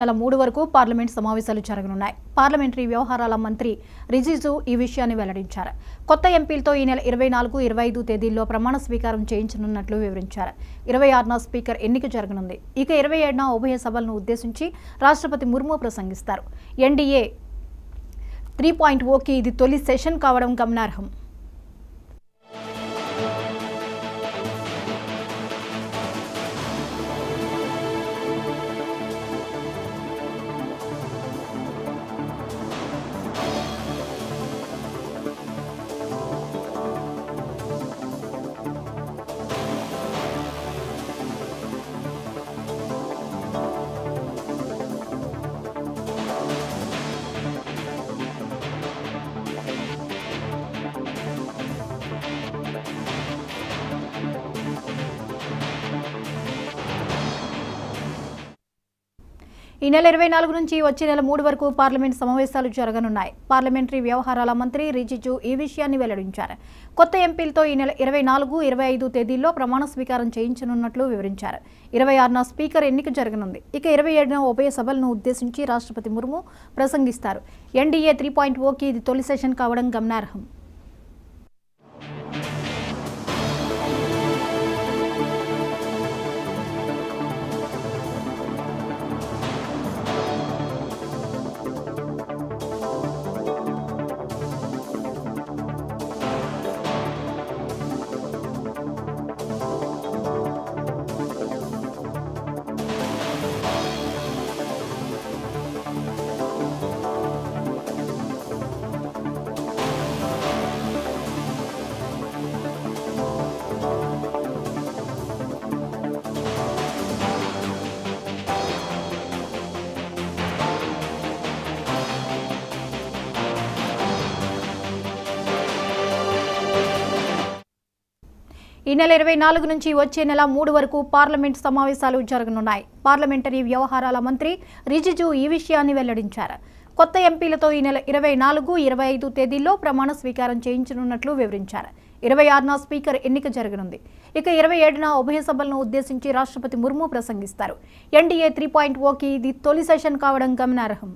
నెల 3 వరకు పార్లమెంట్ సమావేశాలు జరగనున్నాయి. పార్లమెంటరీ వ్యవహారాల మంత్రి రిజిజు ఈ విషయాన్ని వెల్లడించారు. కొత్త ఎంపీలతో ఈ నెల 24, 25 తేదీల్లో ప్రమాణ స్వీకారం చేయించనున్నట్లు వివరించారు. 26న స్పీకర్ ఎన్నిక జరగనుంది. ఇక 27న ఉభయ సభలను ఉద్దేశించి రాష్ట్రపతి ముర్ము ప్రసంగిస్తారు. ఎన్డీఏ 3.0కి ఇది తొలి సెషన్ కావడం గమనార్హం. ఈ నెల 24 నుంచి వచ్చే నెల 3 వరకు పార్లమెంట్ సమావేశాలు జరగనున్నాయి. పార్లమెంటరీ వ్యవహారాల మంత్రి రిజిజు ఈ విషయాన్ని వెల్లడించారు. కొత్త ఎంపీలతో ఈ నెల 24, 25 తేదీల్లో ప్రమాణ స్వీకారం చేయించనున్నట్లు వివరించారు. 26న స్పీకర్ ఎన్నిక జరగనుంది. ఇక 27న ఉభయ సభలను ఉద్దేశించి రాష్ట్రపతి ముర్ము ప్రసంగిస్తారు. ఎన్డీఏ 3.0కి ఇది తొలి సెషన్ కావడం గమనార్హం. ఈ నెల 24 నుంచి వచ్చే నెల 3 వరకు పార్లమెంట్ సమావేశాలు జరగనున్నాయి. పార్లమెంటరీ వ్యవహారాల మంత్రి రిజిజు ఈ విషయాన్ని వెల్లడించారు. కొత్త ఎంపీలతో ఈ నెల 24, 25 తేదీల్లో ప్రమాణ స్వీకారం చేయించనున్నట్లు వివరించారు. 26న స్పీకర్ ఎన్నిక జరగనుంది. ఇక 27న ఉభయ సభలను ఉద్దేశించి రాష్ట్రపతి ముర్ము ప్రసంగిస్తారు. ఎన్డీఏ 3.0కి ఇది తొలి సెషన్ కావడం గమనార్హం.